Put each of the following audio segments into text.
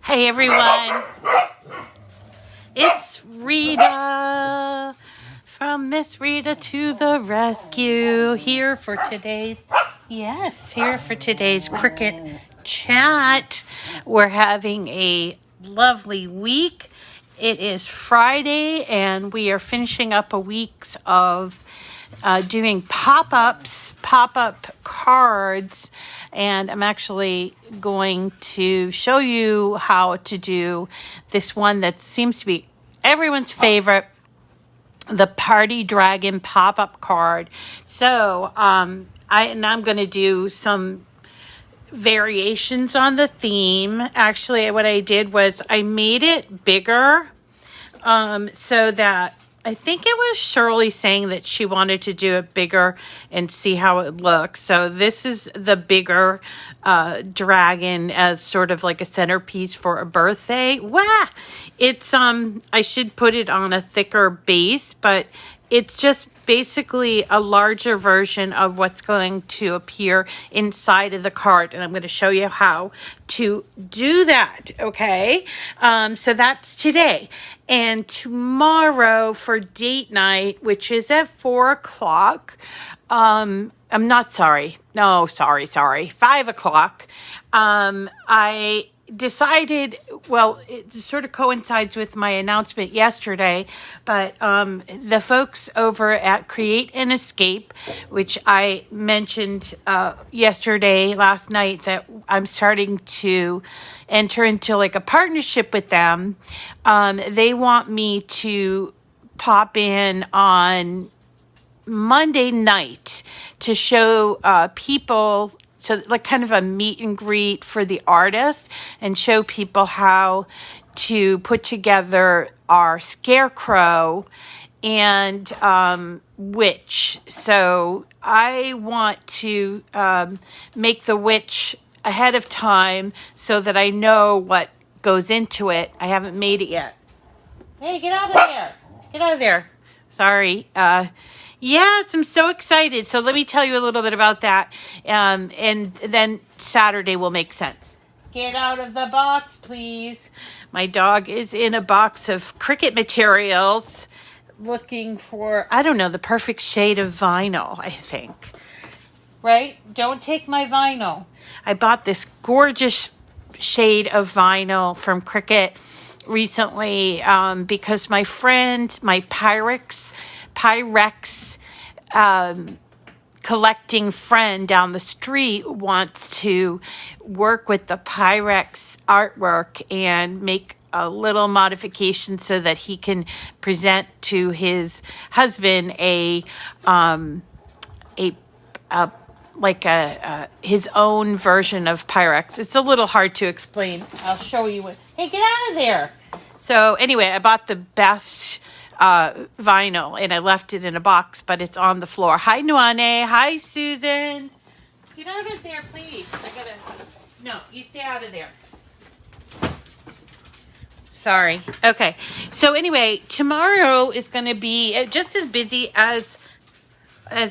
Hey everyone, it's Rita from Miss Rita to the rescue, here for today's Cricut Chat. We're having a lovely week. It is Friday and we are finishing up a week of doing pop-up cards, and I'm actually going to show you how to do this one that seems to be everyone's favorite, the Party Dragon pop-up card. So I'm going to do some variations on the theme. Actually, what I did was I made it bigger so that I think it was Shirley saying that she wanted to do it bigger and see how it looks. So this is the bigger dragon as sort of like a centerpiece for a birthday. Wow! It's I should put it on a thicker base, but it's just basically a larger version of what's going to appear inside of the card, and I'm going to show you how to do that, okay? So that's today. And tomorrow for date night, which is at 4 o'clock, I'm not sorry. No, sorry. 5 o'clock. I decided, well, it sort of coincides with my announcement yesterday, but the folks over at Create and Escape, which I mentioned last night, that I'm starting to enter into like a partnership with them. They want me to pop in on Monday night to show people, so like kind of a meet and greet for the artist, and show people how to put together our scarecrow and witch. So I want to make the witch ahead of time so that I know what goes into it. I haven't made it yet. Hey, get out of there. Get out of there. Sorry. Yes, I'm so excited. So let me tell you a little bit about that. And then Saturday will make sense. Get out of the box, please. My dog is in a box of Cricut materials looking for, I don't know, the perfect shade of vinyl, I think. Right? Don't take my vinyl. I bought this gorgeous shade of vinyl from Cricut recently because my friend, my Pyrex collecting friend down the street wants to work with the Pyrex artwork and make a little modification so that he can present to his husband his own version of Pyrex. It's a little hard to explain. I'll show you what. Hey, get out of there. So anyway, I bought the best vinyl and I left it in a box, but it's on the floor. Hi, Nuane. Hi, Susan. Get out of there, please. No, you stay out of there. Sorry. Okay. So anyway, tomorrow is going to be just as busy as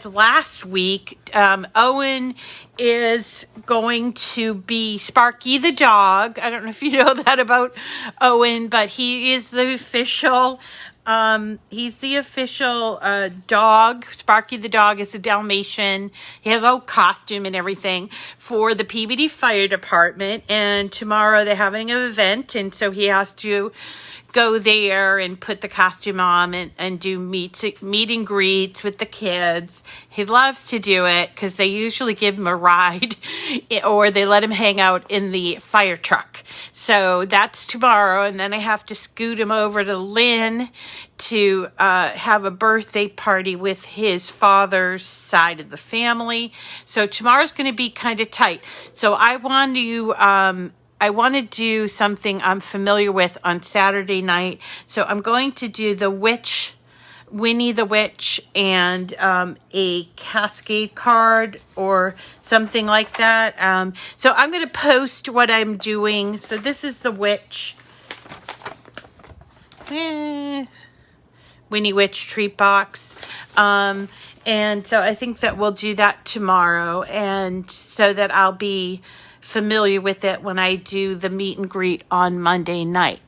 last week. Owen is going to be Sparky the dog. I don't know if you know that about Owen, but he is the official dog. Sparky the dog is a Dalmatian. He has a whole costume and everything for the PBD Fire Department. And tomorrow they're having an event, and so he has to go there and put the costume on and do meet and greets with the kids. He loves to do it because they usually give him a ride or they let him hang out in the fire truck. So that's tomorrow, and then I have to scoot him over to Lynn to have a birthday party with his father's side of the family. So tomorrow's going to be kind of tight. So I want to do something I'm familiar with on Saturday night. So I'm going to do the witch, Winnie the Witch, and a cascade card or something like that. So I'm going to post what I'm doing. So this is the witch. Winnie Witch treat box. And so I think that we'll do that tomorrow, and so that I'll be familiar with it when I do the meet and greet on Monday night.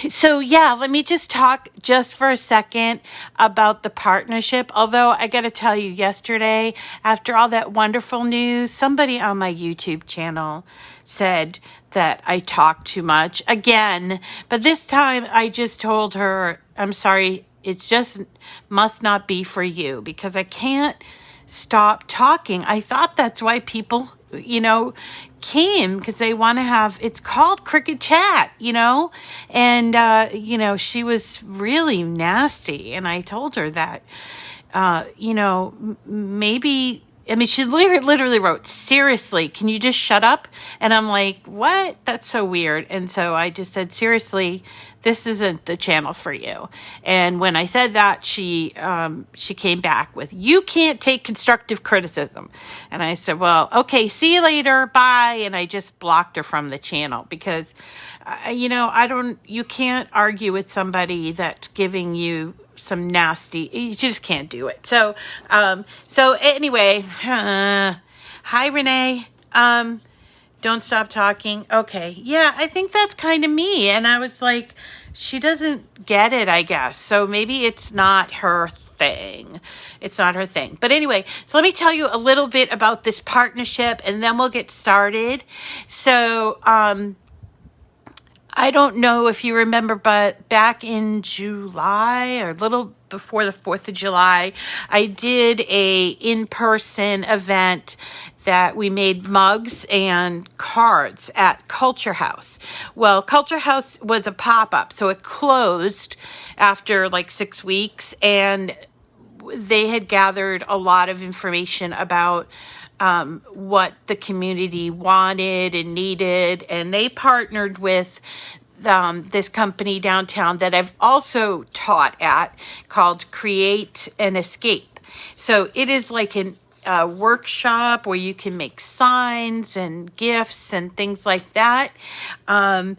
So yeah, let me just talk just for a second about the partnership. Although I got to tell you, yesterday, after all that wonderful news, somebody on my YouTube channel said that I talk too much again. But this time I just told her, I'm sorry, it's just must not be for you, because I can't stop talking. I thought that's why people, came, because they want to have, it's called Cricut Chat, and, she was really nasty. And I told her that, maybe, she literally wrote, seriously, can you just shut up? And I'm like, what? That's so weird. And so I just said, seriously, this isn't the channel for you. And when I said that, she came back with, you can't take constructive criticism. And I said, well, okay, see you later. Bye. And I just blocked her from the channel because, you can't argue with somebody that's giving you some nasty, you just can't do it. So anyway, hi, Renee. Don't stop talking. Okay. Yeah, I think that's kind of me. And I was like, she doesn't get it, I guess. So maybe it's not her thing. It's not her thing. But anyway, so let me tell you a little bit about this partnership and then we'll get started. So, I don't know if you remember, but back in July or a little before the 4th of July, I did a in-person event that we made mugs and cards at Culture House. Well, Culture House was a pop-up, so it closed after like 6 weeks, and they had gathered a lot of information about what the community wanted and needed, and they partnered with this company downtown that I've also taught at called Create and Escape. So it is like a workshop where you can make signs and gifts and things like that. And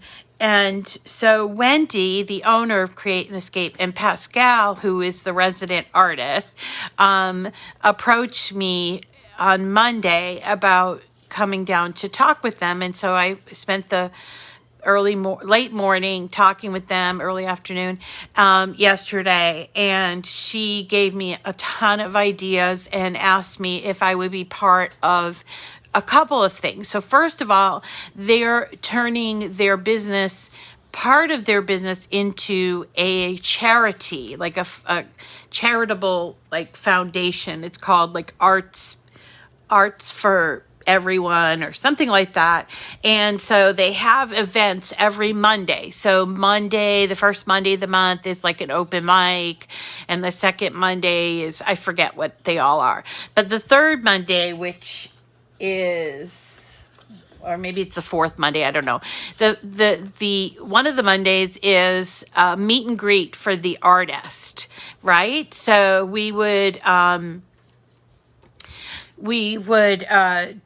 so Wendy, the owner of Create and Escape, and Pascal, who is the resident artist, approached me on Monday about coming down to talk with them. And so I spent the late morning talking with them, early afternoon, yesterday. And she gave me a ton of ideas and asked me if I would be part of a couple of things. So first of all, they're turning their business, part of their business, into a charity, like a charitable like foundation. It's called like Arts for Everyone or something like that. And so they have events every Monday. So Monday, the first Monday of the month is like an open mic. And the second Monday is, I forget what they all are. But the third Monday, which is, or maybe it's the fourth Monday, I don't know. The one of the Mondays is meet and greet for the artist, right? So we would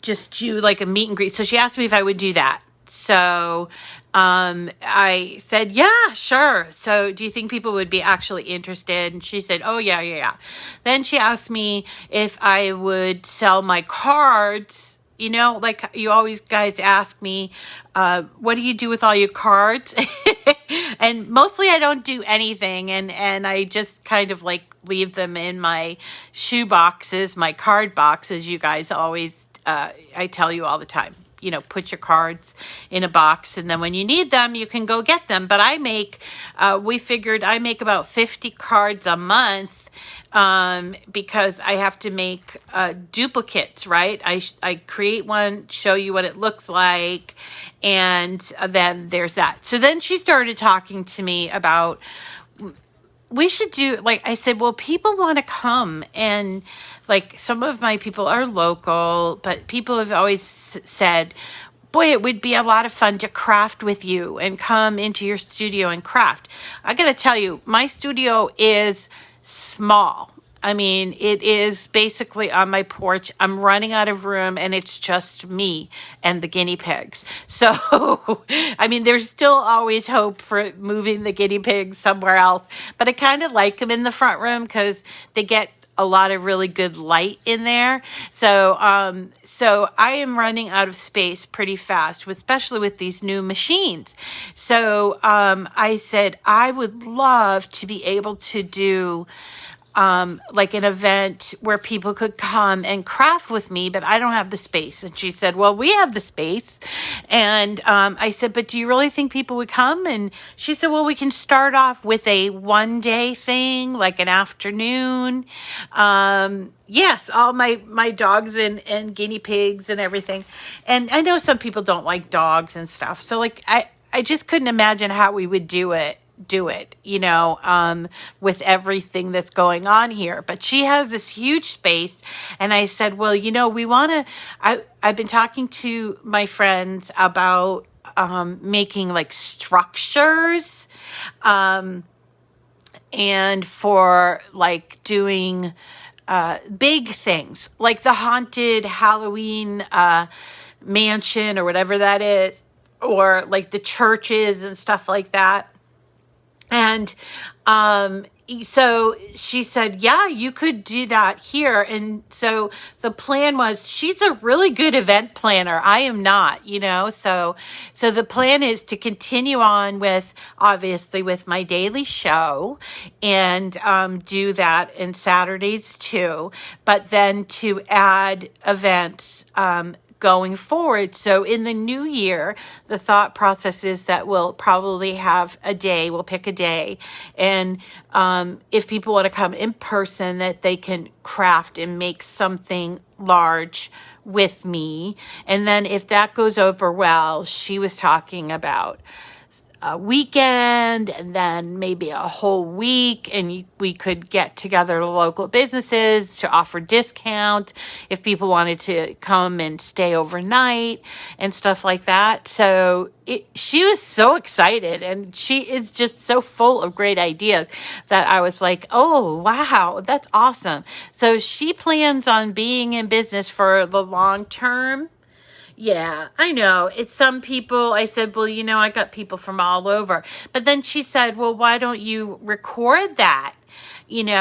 just do like a meet and greet. So she asked me if I would do that. So I said, yeah, sure. So do you think people would be actually interested? And she said, oh, yeah. Then she asked me if I would sell my cards. Like you always guys ask me, what do you do with all your cards? And mostly I don't do anything. And I just kind of like leave them in my shoe boxes, my card boxes. You guys always, I tell you all the time, put your cards in a box. And then when you need them, you can go get them. But we figured I make about 50 cards a month. Because I have to make duplicates, right? I create one, show you what it looks like, and then there's that. So then she started talking to me about, we should do, like I said, well, people want to come, and like some of my people are local, but people have always said, boy, it would be a lot of fun to craft with you and come into your studio and craft. I got to tell you, my studio is small. I mean, it is basically on my porch. I'm running out of room and it's just me and the guinea pigs. So, I mean, there's still always hope for moving the guinea pigs somewhere else, but I kind of like them in the front room because they get a lot of really good light in there. So, so I am running out of space pretty fast, especially with these new machines. So, I said, I would love to be able to do like an event where people could come and craft with me, but I don't have the space. And she said, well, we have the space. And I said, but do you really think people would come? And she said, well, we can start off with a 1-day thing, like an afternoon. Yes, all my dogs and guinea pigs and everything. And I know some people don't like dogs and stuff. So like, I just couldn't imagine how we would do it, with everything that's going on here. But she has this huge space. And I said, well, we want to, I've been talking to my friends about making like structures and for like doing big things like the haunted Halloween mansion or whatever that is, or like the churches and stuff like that. And so she said, yeah, you could do that here. And so the plan was, she's a really good event planner. I am not, so the plan is to continue on with, obviously, with my daily show and do that in Saturdays too, but then to add events going forward. So in the new year, the thought process is that we'll probably have a day, we'll pick a day. And if people want to come in person, that they can craft and make something large with me. And then if that goes over well, she was talking about a weekend and then maybe a whole week, and we could get together local businesses to offer discount if people wanted to come and stay overnight and stuff like that. So she was so excited, and she is just so full of great ideas that I was like, oh, wow, that's awesome. So she plans on being in business for the long term. Yeah, I know. It's some people. I said, well, I got people from all over. But then she said, well, why don't you record that? And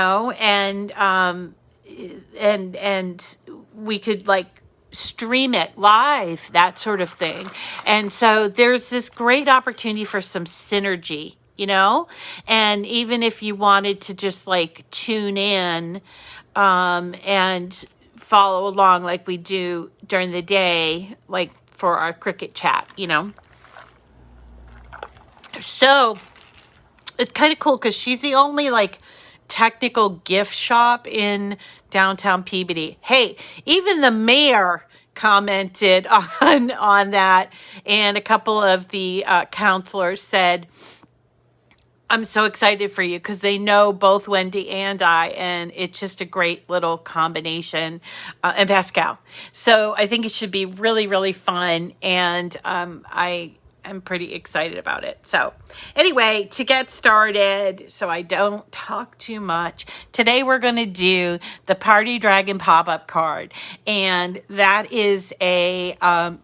we could like stream it live, that sort of thing. And so there's this great opportunity for some synergy, and even if you wanted to just like tune in, and follow along like we do during the day, like for our Cricut Chat, So it's kind of cool because she's the only like technical gift shop in downtown Peabody. Hey, even the mayor commented on that, and a couple of the counselors said, I'm so excited for you because they know both Wendy and I, and it's just a great little combination, and Pascal. So I think it should be really, really fun, and I'm pretty excited about it. So anyway, to get started, so I don't talk too much, today we're going to do the Party Dragon pop-up card. And that is a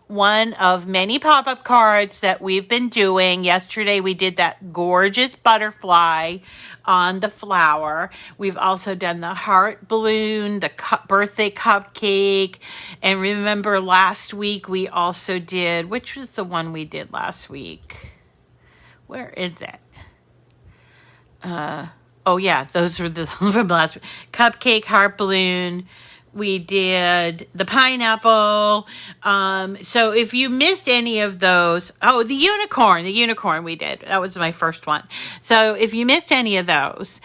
one of many pop-up cards that we've been doing. Yesterday we did that gorgeous butterfly on the flower. We've also done the heart balloon, the birthday cupcake. And remember last week we also did, which was the one we did last week? Where is it? Oh yeah, those were the from last week. Cupcake, heart balloon. We did the pineapple. So if you missed any of those, the unicorn we did. That was my first one. So if you missed any of those,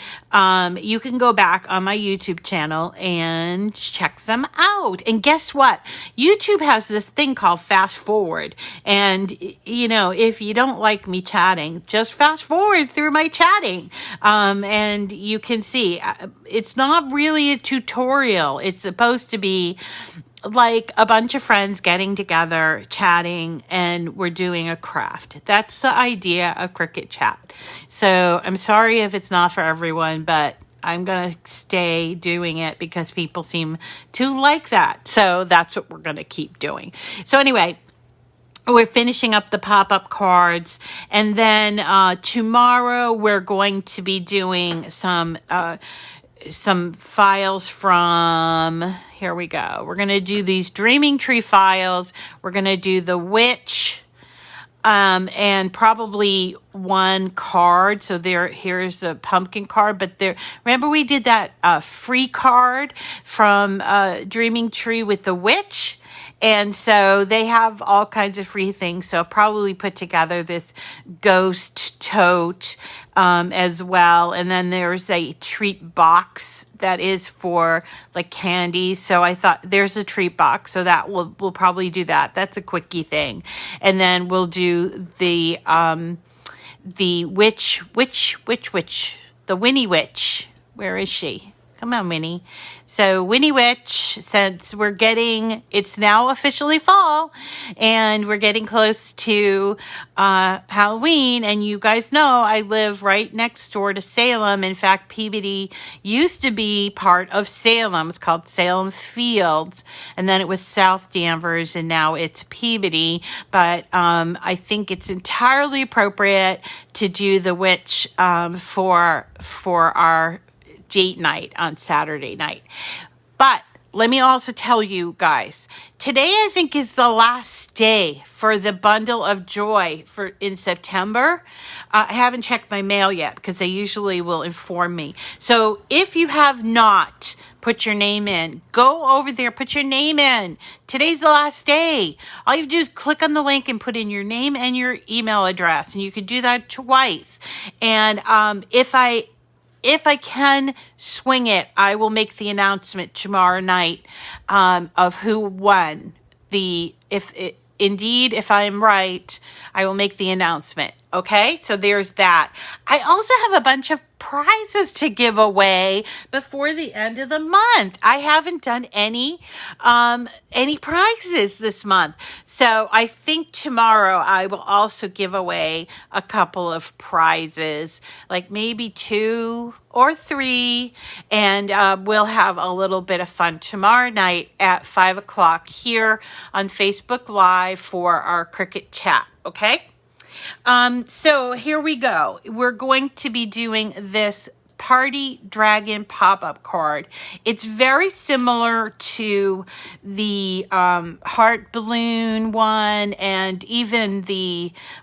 you can go back on my YouTube channel and check them out. And guess what? YouTube has this thing called fast forward. And, if you don't like me chatting, just fast forward through my chatting. And you can see it's not really a tutorial. It's supposed to be like a bunch of friends getting together, chatting, and we're doing a craft. That's the idea of Cricut Chat. So I'm sorry if it's not for everyone, but I'm going to stay doing it because people seem to like that. So that's what we're going to keep doing. So anyway, we're finishing up the pop-up cards. And then tomorrow we're going to be doing some some files from, here we go. We're going to do these Dreaming Tree files. We're going to do the witch, and probably one card. So here's a pumpkin card, but remember we did that free card from Dreaming Tree with the witch? And so they have all kinds of free things. So I'll probably put together this ghost tote as well. And then there's a treat box that is for like candy. So I thought there's a treat box. So that we'll probably do that. That's a quickie thing. And then we'll do the witch, the Winnie Witch. Where is she? Come on, Winnie. So Winnie Witch, since it's now officially fall and we're getting close to Halloween, and you guys know I live right next door to Salem. In fact, Peabody used to be part of Salem. It's called Salem Fields, and then it was South Danvers, and now it's Peabody. But I think it's entirely appropriate to do the witch for our date night on Saturday night. But let me also tell you guys, today I think is the last day for the bundle of joy in September. I haven't checked my mail yet because they usually will inform me. So if you have not put your name in, go over there, put your name in. Today's the last day. All you have to do is click on the link and put in your name and your email address. And you can do that twice. And if I can swing it, I will make the announcement tomorrow night of who won. If I'm right, I will make the announcement. Okay, so there's that. I also have a bunch of prizes to give away before the end of the month. I haven't done any prizes this month. So I think tomorrow I will also give away a couple of prizes, like maybe 2 or 3, and we'll have a little bit of fun tomorrow night at 5 o'clock here on Facebook Live for our Cricut Chat, okay? So here we go. We're going to be doing this Party Dragon pop-up card. It's very similar to the heart balloon one, and even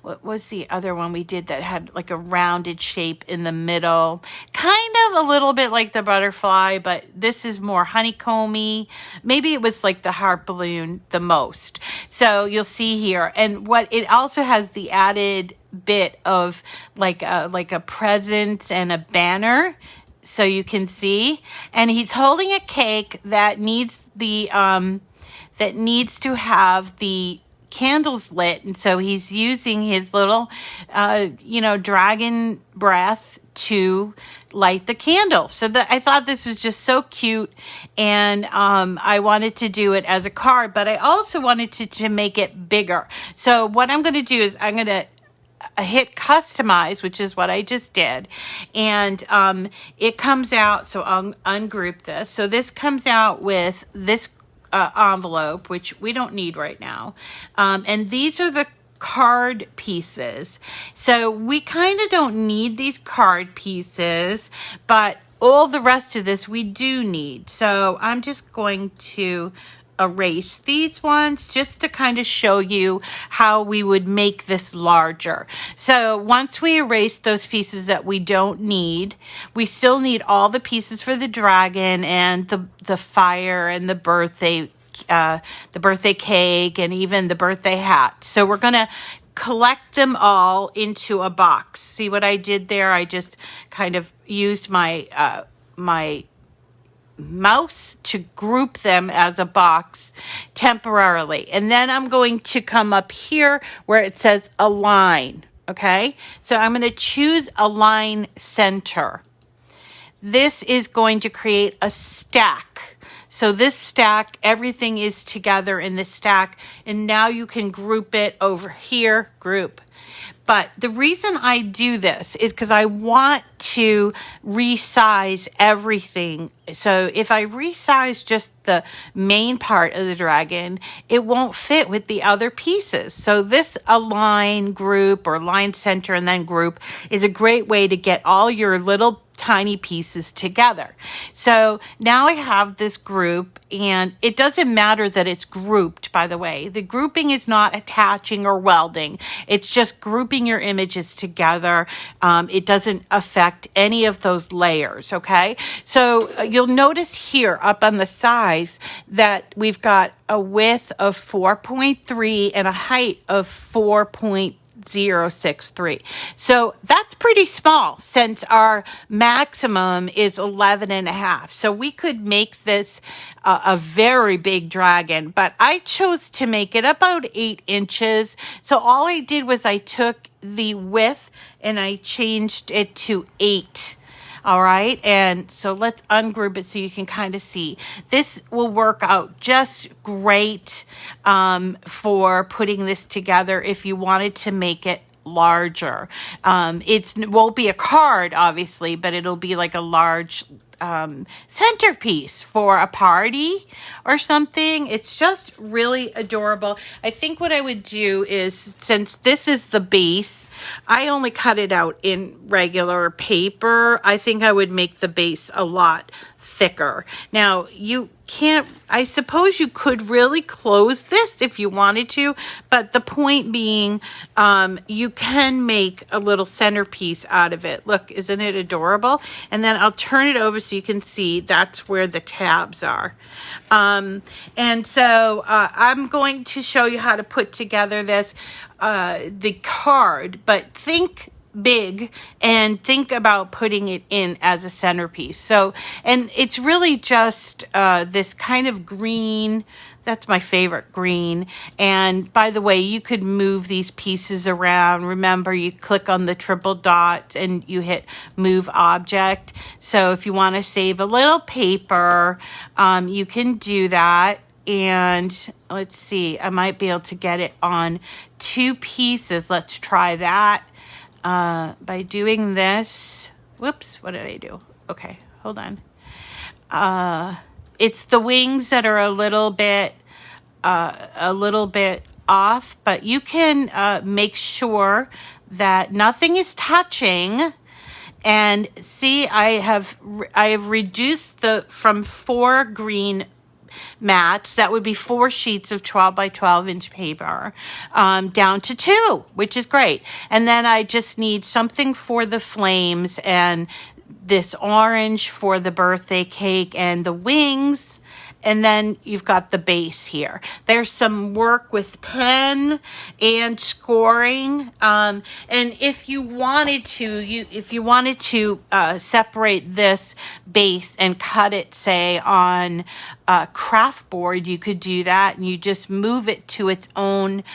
what was the other one we did that had like a rounded shape in the middle? Kind of a little bit like the butterfly, but this is more honeycomby. Maybe it was like the heart balloon the most. So you'll see here. And what it also has the added bit of like a present and a banner, so you can see. And he's holding a cake that needs to have the candles lit, and so he's using his little dragon breath to light the candle. So I thought this was just so cute, and I wanted to do it as a card, but I also wanted to make it bigger. So what I'm going to do is I'm going to hit customize, which is what I just did, and it comes out. So I'll ungroup this. So this comes out with this envelope, which we don't need right now, and these are the card pieces. So we kind of don't need these card pieces, but all the rest of this we do need. So I'm just going to erase these ones just to kind of show you how we would make this larger. So once we erase those pieces that we don't need, we still need all the pieces for the dragon and the fire and the birthday cake and even the birthday hat. So we're going to collect them all into a box. See what I did there? I just kind of used my mouse to group them as a box temporarily. And then I'm going to come up here where it says align. Okay, so I'm going to choose align center. This is going to create a stack. So this stack, everything is together in this stack, and now you can group it over here, group. But the reason I do this is because I want to resize everything. So if I resize just the main part of the dragon, it won't fit with the other pieces. So this align group or line center and then group is a great way to get all your little tiny pieces together. So now I have this group, and it doesn't matter that it's grouped, by the way. The grouping is not attaching or welding. It's just grouping your images together. It doesn't affect any of those layers, okay? So you'll notice here up on the sides that we've got a width of 4.3 and a height of 4.063. So that's pretty small since our maximum is 11.5. So we could make this a very big dragon, but I chose to make it about 8 inches. So all I did was I took the width and I changed it to 8. All right, and so let's ungroup it so you can kind of see. This will work out just great for putting this together if you wanted to make it larger. It won't be a card, obviously, but it'll be like a large centerpiece for a party or something. It's just really adorable. I think what I would do is, since this is the base, I only cut it out in regular paper. I think I would make the base a lot thicker. Now, you can't, I suppose you could really close this if you wanted to, but the point being, you can make a little centerpiece out of it. Look, isn't it adorable? And then I'll turn it over so you can see that's where the tabs are. And so I'm going to show you how to put together this, the card, but think big and think about putting it in as a centerpiece. So, and it's really just this kind of green. That's my favorite green. And by the way, you could move these pieces around. Remember, you click on the triple dot and you hit move object. So if you want to save a little paper, you can do that. And let's see, I might be able to get it on 2 pieces. Let's try that. By doing this, whoops, what did I do? Okay, hold on. It's the wings that are a little bit off, but you can make sure that nothing is touching. And see, I have reduced from 4 green mats, that would be 4 sheets of 12 by 12 inch paper, down to 2, which is great. And then I just need something for the flames and this orange for the birthday cake and the wings. And then you've got the base here. There's some work with pen and scoring. And if you wanted to, separate this base and cut it, say, on a craft board, you could do that. And you just move it to its own,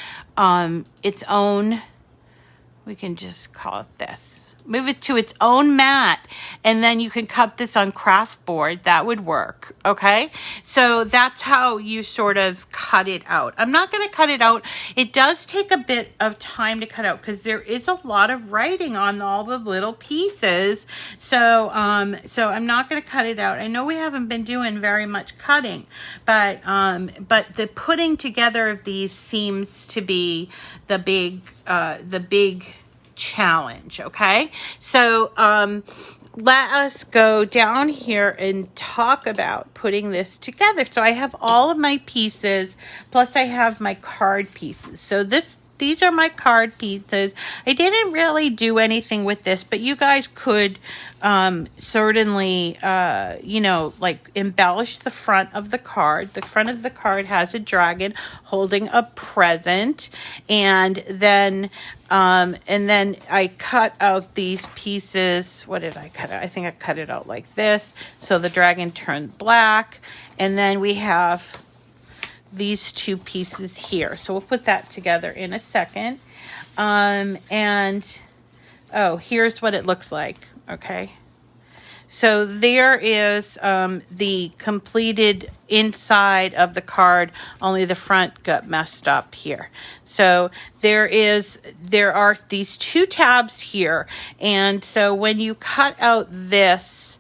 we can just call it this. Move it to its own mat, and then you can cut this on craft board. That would work, okay? So that's how you sort of cut it out. I'm not going to cut it out. It does take a bit of time to cut out because there is a lot of writing on all the little pieces. So I'm not going to cut it out. I know we haven't been doing very much cutting, but the putting together of these seems to be the big challenge. Okay, so let us go down here and talk about putting this together. So I have all of my pieces, plus I have my card pieces. So these are my card pieces. I didn't really do anything with this, but you guys could certainly, like embellish the front of the card. The front of the card has a dragon holding a present, and then I cut out these pieces. What did I cut out? I think I cut it out like this. So the dragon turned black, and then we have these 2 pieces here. So we'll put that together in a second. Here's what it looks like. Okay. So there is the completed inside of the card, only the front got messed up here. So there are these 2 tabs here. And so when you cut out this,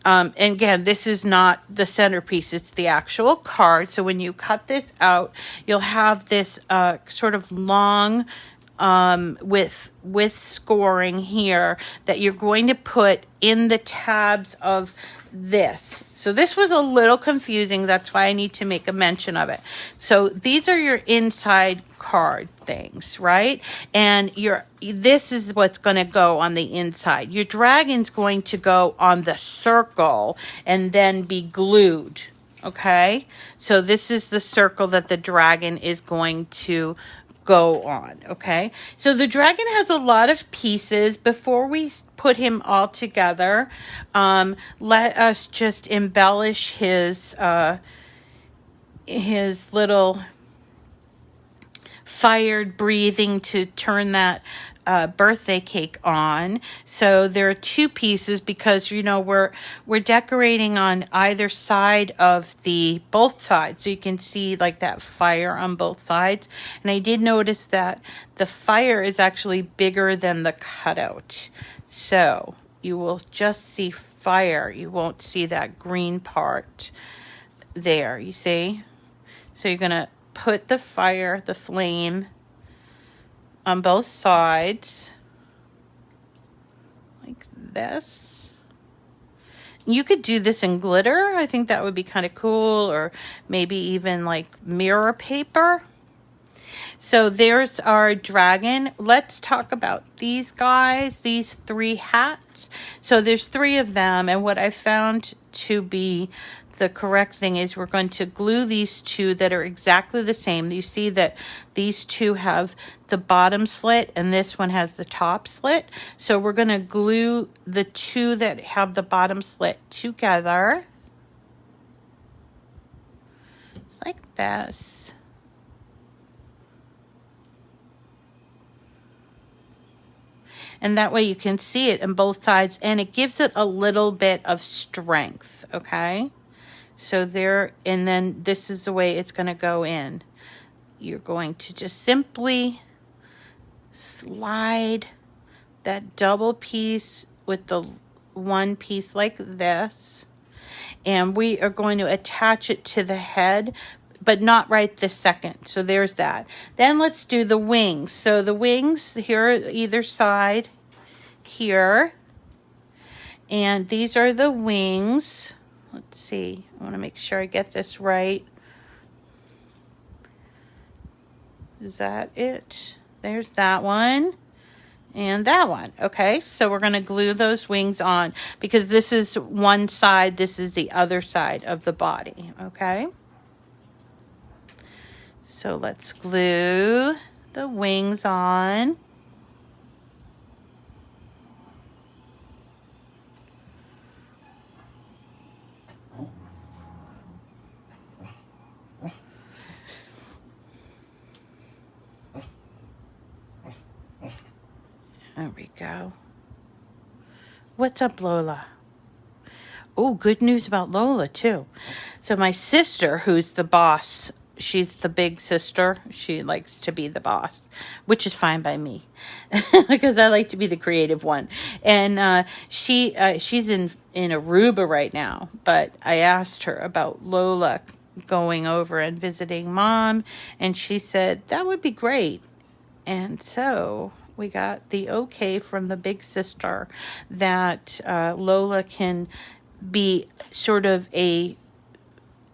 and again, this is not the centerpiece, it's the actual card. So when you cut this out, you'll have this sort of long with scoring here that you're going to put in the tabs of this. So this was a little confusing. That's why I need to make a mention of it. So these are your inside card things, right? And this is what's going to go on the inside. Your dragon's going to go on the circle and then be glued. Okay, so this is the circle that the dragon is going to go on. Okay, so the dragon has a lot of pieces. Before we put him all together, let us just embellish his little fired breathing to turn that birthday cake on. So there are two pieces because we're decorating on either side of both sides, so you can see like that fire on both sides. And I did notice that the fire is actually bigger than the cutout, so you will just see fire. You won't see that green part there, you see. So you're gonna put the flame on both sides like this. You could do this in glitter. I think that would be kind of cool, or maybe even like mirror paper. So there's our dragon. Let's talk about these guys, these 3 hats. So there's 3 of them, and what I found to be the correct thing is we're going to glue these 2 that are exactly the same. You see that these 2 have the bottom slit and this one has the top slit. So we're going to glue the 2 that have the bottom slit together like this. And that way you can see it on both sides, and it gives it a little bit of strength, okay? So there, and then this is the way it's going to go in. You're going to just simply slide that double piece with the one piece like this. And we are going to attach it to the head, but not right this second. So there's that. Then let's do the wings. So the wings here, either side here. And these are the wings. Let's see. I want to make sure I get this right. Is that it? There's that one. And that one. Okay, so we're going to glue those wings on because this is one side, this is the other side of the body. Okay. So let's glue the wings on. There we go. What's up, Lola? Oh, good news about Lola, too. So my sister, who's the boss, she's the big sister. She likes to be the boss, which is fine by me because I like to be the creative one. And she's in Aruba right now, but I asked her about Lola going over and visiting Mom, and she said that would be great. And so we got the okay from the big sister that Lola can be sort of a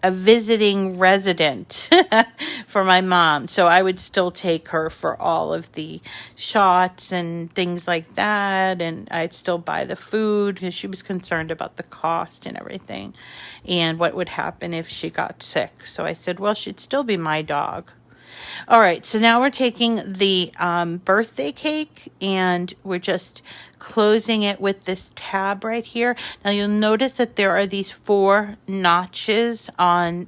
visiting resident for my mom. So I would still take her for all of the shots and things like that. And I'd still buy the food because she was concerned about the cost and everything and what would happen if she got sick. So I said, well, she'd still be my dog. All right, so now we're taking the birthday cake and we're just closing it with this tab right here. Now you'll notice that there are these 4 notches on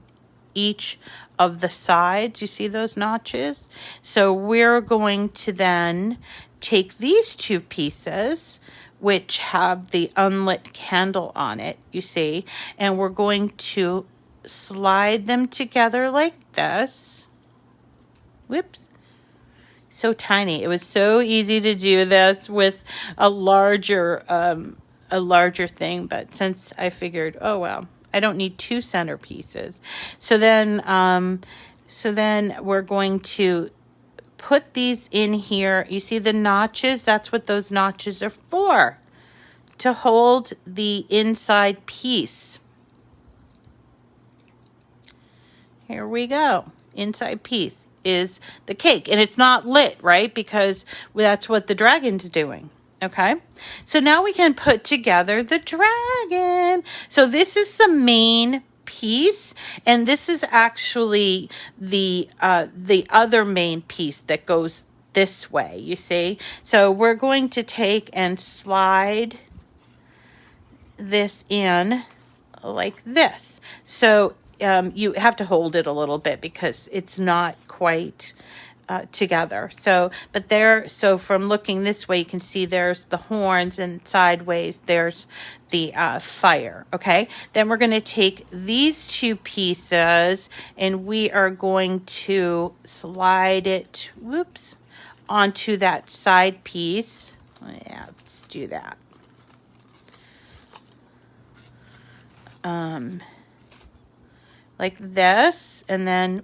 each of the sides. You see those notches? So we're going to then take these 2 pieces, which have the unlit candle on it, you see, and we're going to slide them together like this. Whoops. So tiny. It was so easy to do this with a larger thing, but since I figured, oh well, I don't need 2 centerpieces. So then we're going to put these in here. You see the notches? That's what those notches are for, to hold the inside piece. Here we go. Inside piece is the cake, and it's not lit, right? Because that's what the dragon's doing. Okay, so now we can put together the dragon. So this is the main piece, and this is actually the other main piece that goes this way, you see. So we're going to take and slide this in like this. So you have to hold it a little bit because it's not quite together. So from looking this way, you can see there's the horns, and sideways there's the fire. Okay, then we're going to take these two pieces and we are going to slide it, onto that side piece. Yeah, let's do that. Like this, and then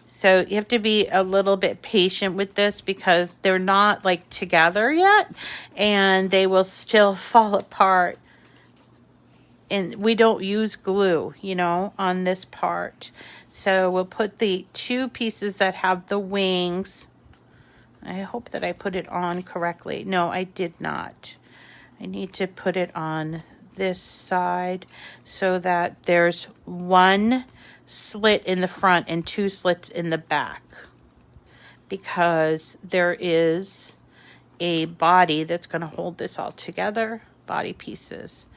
so you have to be a little bit patient with this because they're not like together yet, and they will still fall apart. And we don't use glue, on this part. So we'll put the two pieces that have the wings. I hope that I put it on correctly. No, I did not. I need to put it on this side so that there's one slit in the front and two slits in the back, because there is a body that's going to hold this all together, body pieces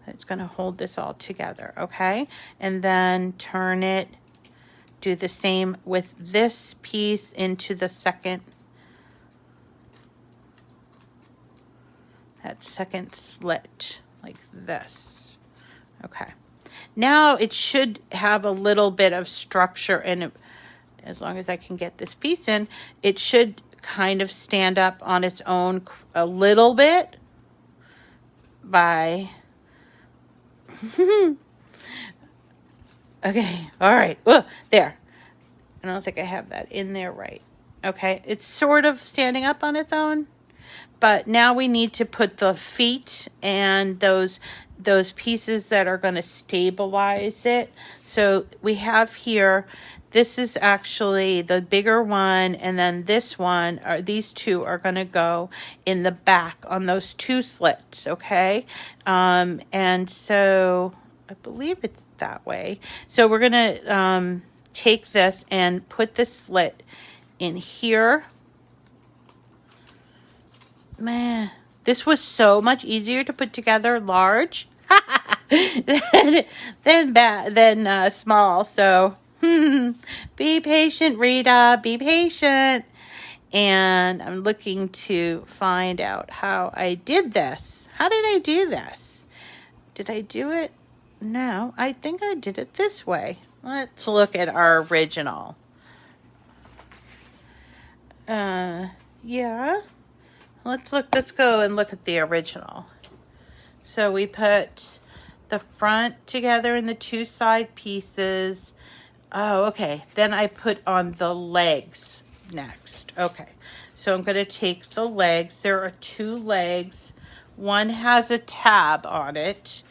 that's going to hold this all together. Okay, and then turn it, do the same with this piece into the second, that second slit, like this. Okay, now it should have a little bit of structure, and as long as I can get this piece in, it should kind of stand up on its own a little bit by okay, all right. There, I don't think I have that in there right. Okay, it's sort of standing up on its own. But now we need to put the feet and those pieces that are going to stabilize it. So we have here, this is actually the bigger one, and then this one, or these two are going to go in the back on those two slits, okay? And so I believe it's that way. So we're going to take this and put the slit in here. Man, this was so much easier to put together large than small. So be patient, Rita. Be patient. And I'm looking to find out how I did this. How did I do this? Did I do it? No, I think I did it this way. Let's look at our original. Yeah. Let's go and look at the original. So we put the front together and the two side pieces. Oh, okay. Then I put on the legs next. Okay. So I'm going to take the legs. There are two legs. One has a tab on it.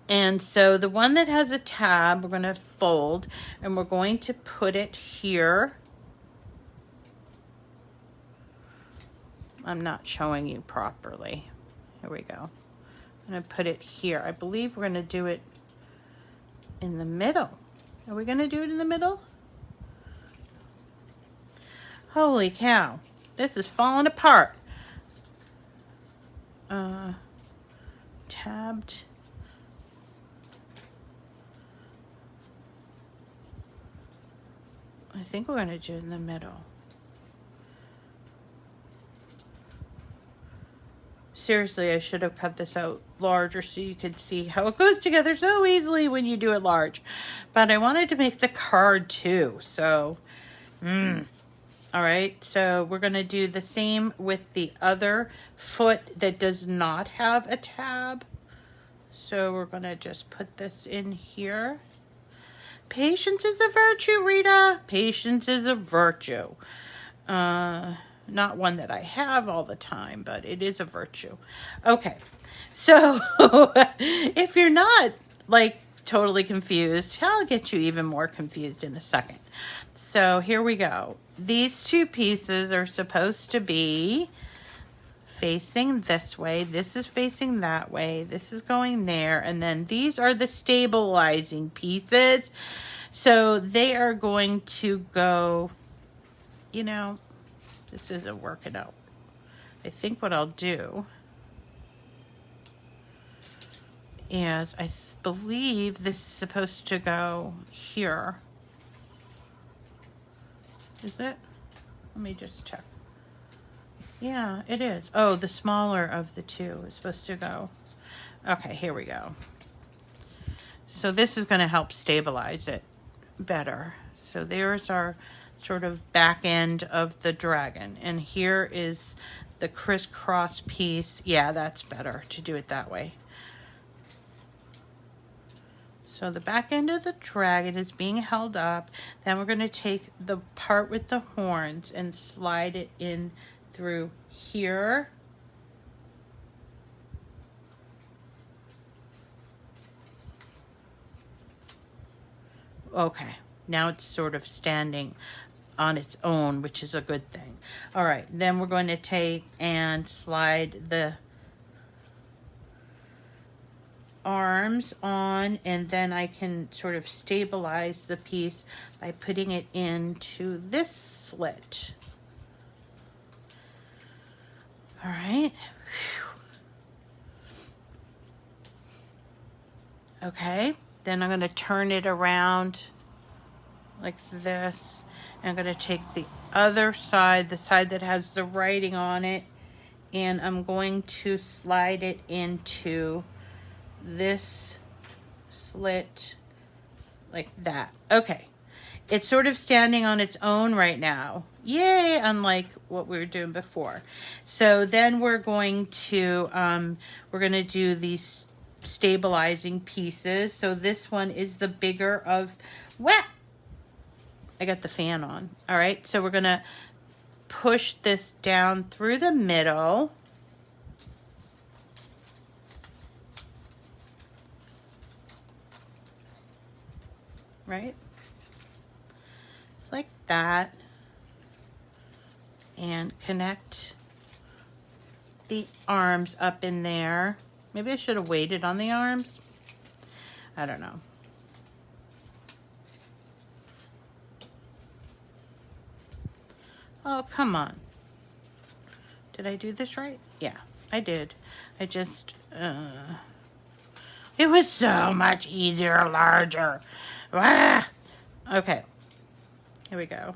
And so the one that has a tab, we're going to fold, and we're going to put it here. I'm not showing you properly. Here we go. I'm going to put it here. I believe we're going to do it in the middle. Are we going to do it in the middle? Holy cow. This is falling apart. Tabbed. I think we're going to do it in the middle. Seriously, I should have cut this out larger so you could see how it goes together so easily when you do it large. But I wanted to make the card too, so all right, so we're going to do the same with the other foot that does not have a tab. So we're going to just put this in here. Patience is a virtue, Rita. Patience is a virtue. Not one that I have all the time, but it is a virtue. Okay, so if you're not like totally confused, I'll get you even more confused in a second. So here we go. These two pieces are supposed to be facing this way. This is facing that way. This is going there. And then these are the stabilizing pieces. So they are going to go, you know, this isn't working out. I think what I'll do is I believe this is supposed to go here. Is it? Let me just check. Yeah, it is. Oh, the smaller of the two is supposed to go. Okay, here we go. So this is going to help stabilize it better. So there's our sort of back end of the dragon. And here is the crisscross piece. Yeah, that's better to do it that way. So the back end of the dragon is being held up. Then we're going to take the part with the horns and slide it in through here. Okay, now it's sort of standing on its own, which is a good thing. All right, then we're going to take and slide the arms on, and then I can sort of stabilize the piece by putting it into this slit. All right. Okay, then I'm going to turn it around like this. And I'm going to take the other side, the side that has the writing on it, and I'm going to slide it into this slit like that. Okay, it's sort of standing on its own right now. Yay, unlike what we were doing before. So then we're going to do these stabilizing pieces. So this one is the bigger of, I got the fan on. All right, so we're gonna push this down through the middle. Right? It's like that. And connect the arms up in there. Maybe I should have waited on the arms. I don't know. Oh, come on. Did I do this right? Yeah, I did. I just, it was so much easier, larger. Ah! Okay, here we go.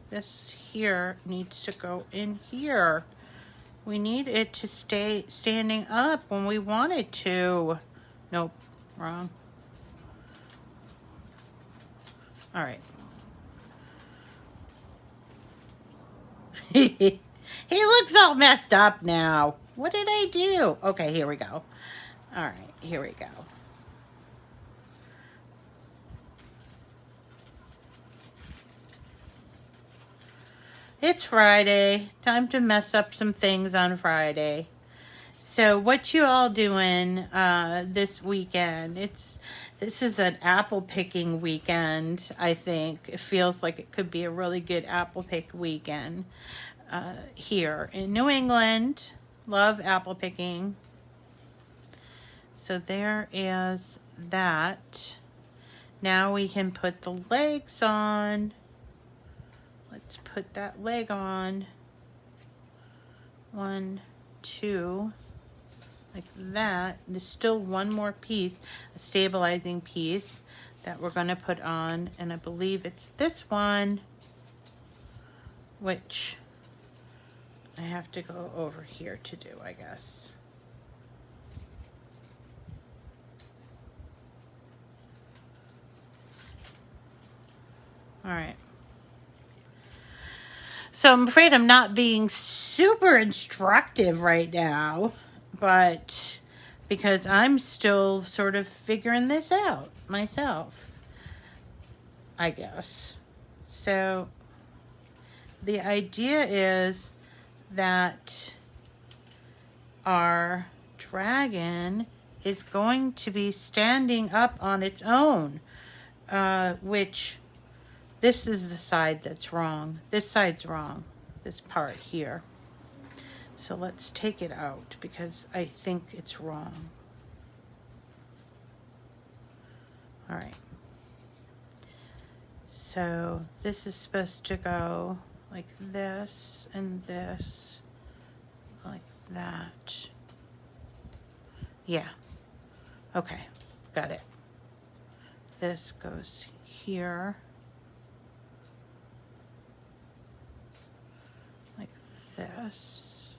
This here needs to go in here. We need it to stay standing up when we want it to. Nope, wrong. All right. He looks all messed up now. What did I do? Okay, here we go. All right, here we go. It's Friday. Time to mess up some things on Friday. So what you all doing this weekend? This is an apple picking weekend, I think. It feels like it could be a really good apple pick weekend here in New England. Love apple picking. So there is that. Now we can put the legs on. Let's put that leg on. 1, 2, like that. There's still one more piece, a stabilizing piece that we're going to put on, and I believe it's this one, which I have to go over here to do, I guess. All right. So I'm afraid I'm not being super instructive right now, but because I'm still sort of figuring this out myself, I guess. So the idea is that our dragon is going to be standing up on its own, which this is the side that's wrong. This side's wrong, this part here. So let's take it out because I think it's wrong. All right. So this is supposed to go like this and this, like that. Yeah. Okay, got it. This goes here. Like this.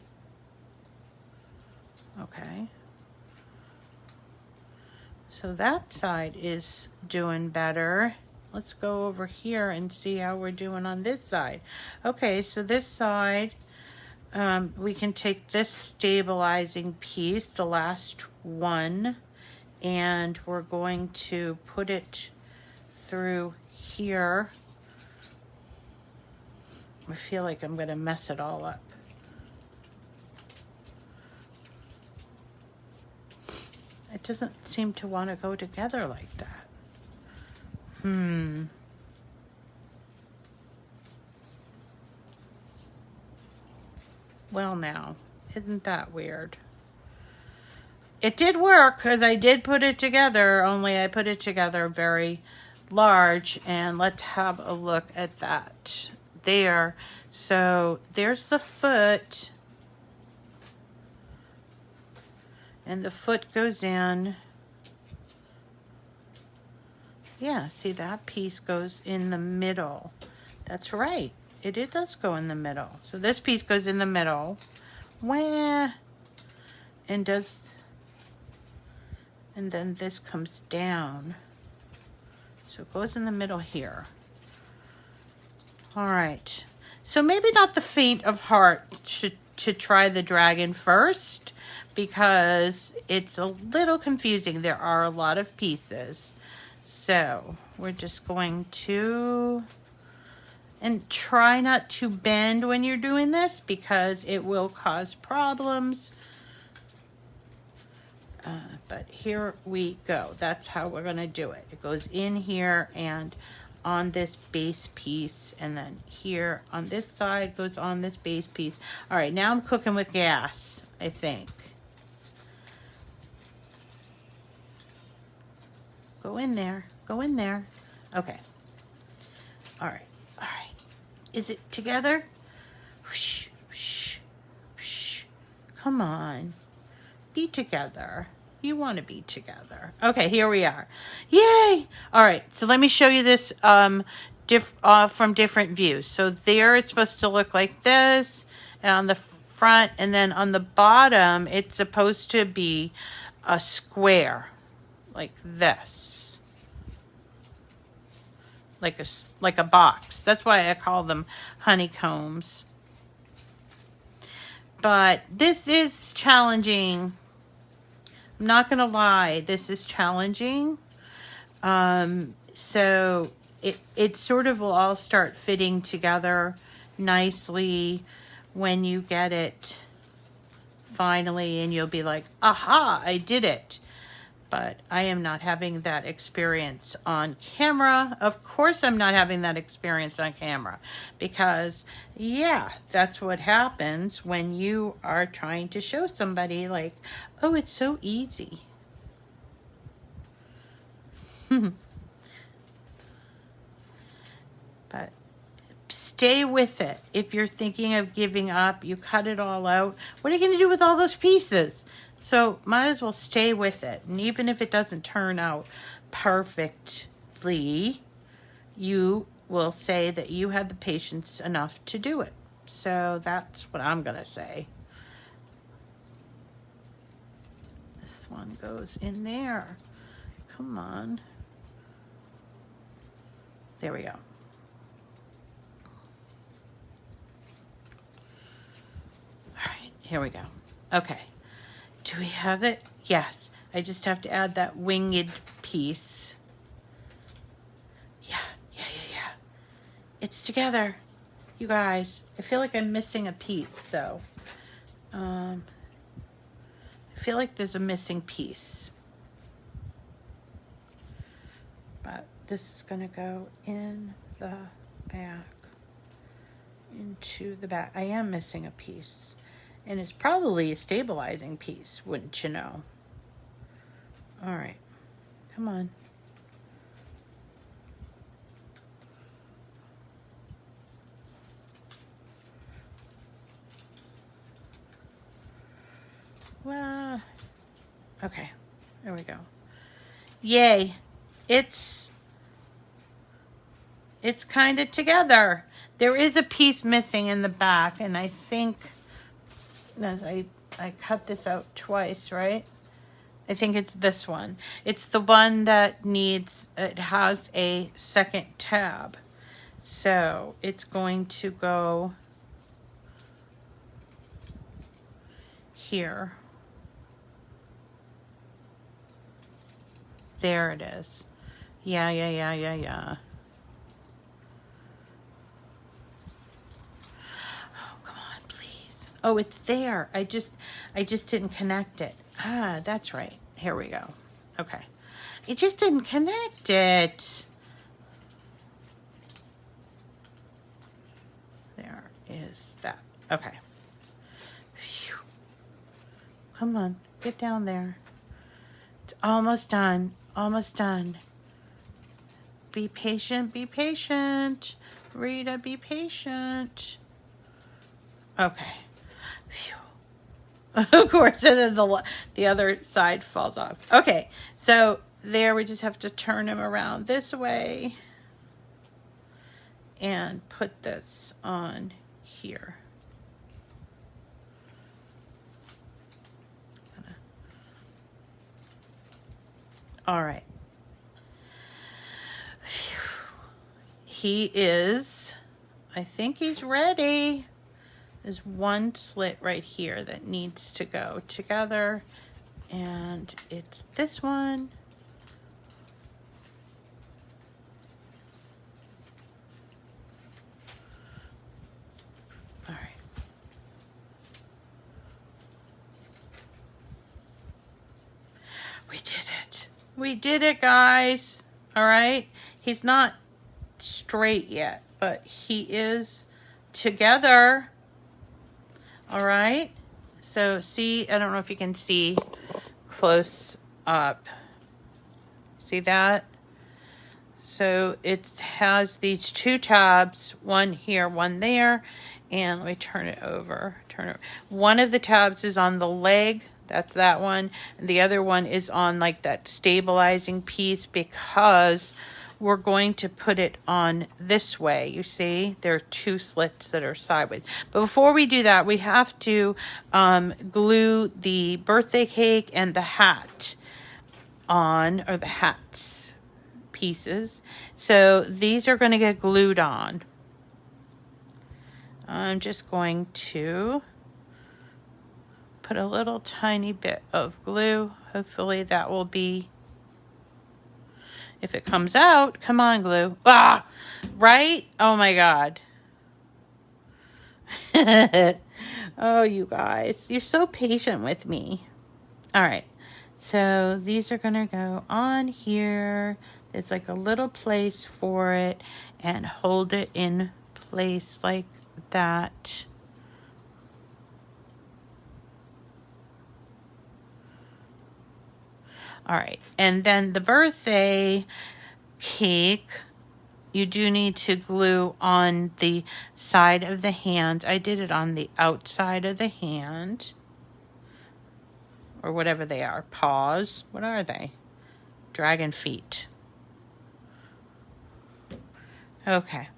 Okay. So that side is doing better. Let's go over here and see how we're doing on this side. Okay, so this side, we can take this stabilizing piece, the last one, and we're going to put it through here. I feel like I'm going to mess it all up. It doesn't seem to want to go together like that. Well now, isn't that weird? It did work because I did put it together, only I put it together very large. And let's have a look at that there. So there's the foot. And the foot goes in. Yeah, see that piece goes in the middle. That's right. It does go in the middle. So this piece goes in the middle. Wah, and then this comes down. So it goes in the middle here. All right. So maybe not the faint of heart to try the dragon first, because it's a little confusing. There are a lot of pieces. So we're just going to, and try not to bend when you're doing this because it will cause problems. But here we go. That's how we're going to do it. It goes in here and on this base piece, and then here on this side goes on this base piece. All right, now I'm cooking with gas, I think. Go in there. Go in there. Okay. All right. All right. Is it together? Whoosh, whoosh, whoosh. Come on. Be together. You want to be together. Okay, here we are. Yay! All right, so let me show you this from different views. So there it's supposed to look like this, and on the front, and then on the bottom, it's supposed to be a square, like this. Like a box. That's why I call them honeycombs. But this is challenging. I'm not gonna lie, this is challenging. So it sort of will all start fitting together nicely when you get it finally, and you'll be like, aha, I did it. But I am not having that experience on camera. Of course I'm not having that experience on camera, because yeah, that's what happens when you are trying to show somebody like, oh, it's so easy. But stay with it. If you're thinking of giving up, you cut it all out. What are you going to do with all those pieces? So might as well stay with it. And even if it doesn't turn out perfectly, you will say that you had the patience enough to do it. So that's what I'm going to say. This one goes in there. Come on. There we go. All right, here we go. Okay. Do we have it? Yes. I just have to add that winged piece. Yeah. It's together, you guys. I feel like I'm missing a piece, though. I feel like there's a missing piece. But this is going to go in the back. Into the back. I am missing a piece. And it's probably a stabilizing piece, wouldn't you know? All right. Come on. Well, okay. There we go. Yay. It's kind of together. There is a piece missing in the back, and I think as I cut this out twice, right? I think it's this one. It's the one that needs, it has a second tab. So it's going to go here. There it is. Yeah. Oh, come on, please. Oh, it's there. I just didn't connect it. Ah, that's right. Here we go. Okay. It just didn't connect it. There is that. Okay. Phew. Come on, get down there. It's almost done. Almost done. Be patient. Be patient. Rita, be patient. Okay. Phew. Of course, and then the other side falls off. Okay, so there we just have to turn him around this way and put this on here. All right. Phew. He is, I think he's ready. There's one slit right here that needs to go together, and it's this one. All right. We did it. We did it, guys. All right. He's not straight yet, but he is together. All right, so see, I don't know if you can see close up. See that? So it has these two tabs, one here, one there, and let me turn it over. One of the tabs is on the leg, that's that one, and the other one is on like that stabilizing piece because we're going to put it on this way. You see, there are two slits that are sideways. But before we do that, we have to glue the birthday cake and the hat on, or the hats pieces. So these are going to get glued on. I'm just going to put a little tiny bit of glue. Hopefully that will be, if it comes out, come on, glue. Ah, right? Oh my God. Oh, you guys, you're so patient with me. All right. So these are going to go on here. There's like a little place for it, and hold it in place like that. All right, and then the birthday cake, you do need to glue on the side of the hand. I did it on the outside of the hand, or whatever they are, paws. What are they? Dragon feet. Okay,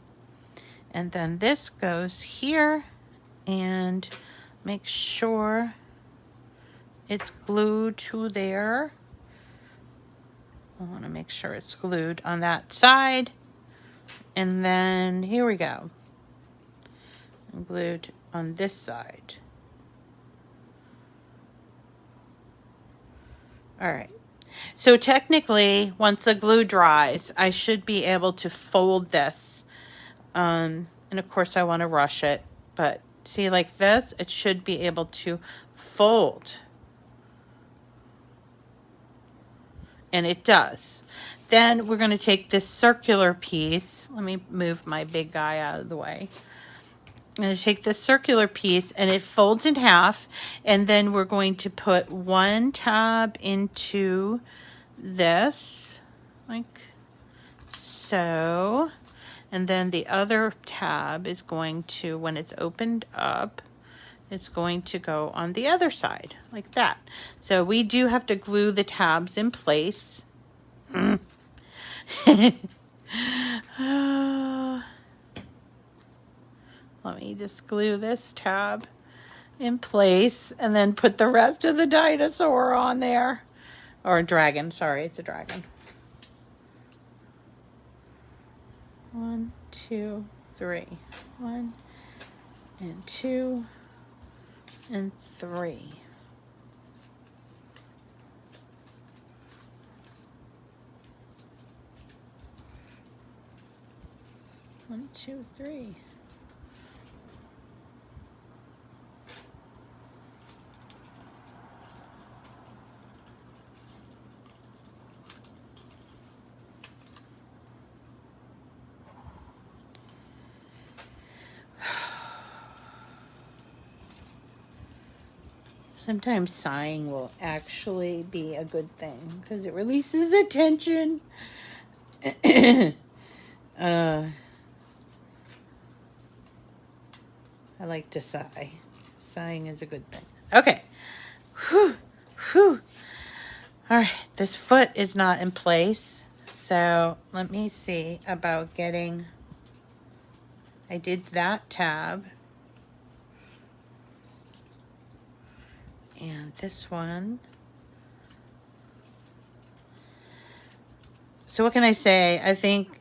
and then this goes here, and make sure it's glued to there. I want to make sure it's glued on that side. And then here we go. I'm glued on this side. All right. So technically, once the glue dries, I should be able to fold this. And of course, I want to rush it. But see, like this, it should be able to fold. And it does. Then we're going to take this circular piece. Let me move my big guy out of the way. I'm going to take this circular piece and it folds in half, and then we're going to put one tab into this like so, and then the other tab is going to, when it's opened up, it's going to go on the other side like that. So we do have to glue the tabs in place. Let me just glue this tab in place and then put the rest of the dinosaur on there. Or a dragon, sorry, it's a dragon. 1, 2, 3. 1 and 2 and 3. One, two, three. Sometimes sighing will actually be a good thing because it releases the tension. I like to sigh. Sighing is a good thing. Okay. Whew. Whew. All right. This foot is not in place. So let me see about getting... I did that tab. And this one. So what can I say? I think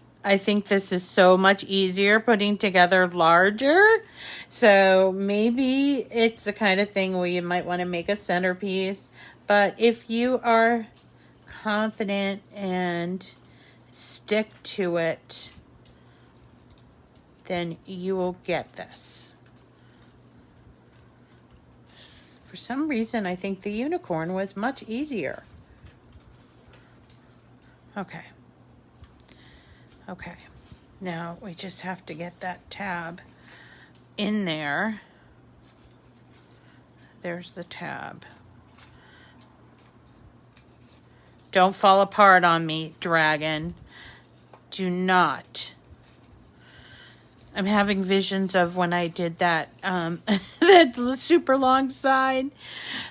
this is so much easier putting together larger. So maybe it's the kind of thing where you might want to make a centerpiece. But if you are confident and stick to it, then you will get this. For some reason, I think the unicorn was much easier. Okay. Okay. Now we just have to get that tab in there. There's the tab. Don't fall apart on me, dragon. Do not. I'm having visions of when I did that that super long side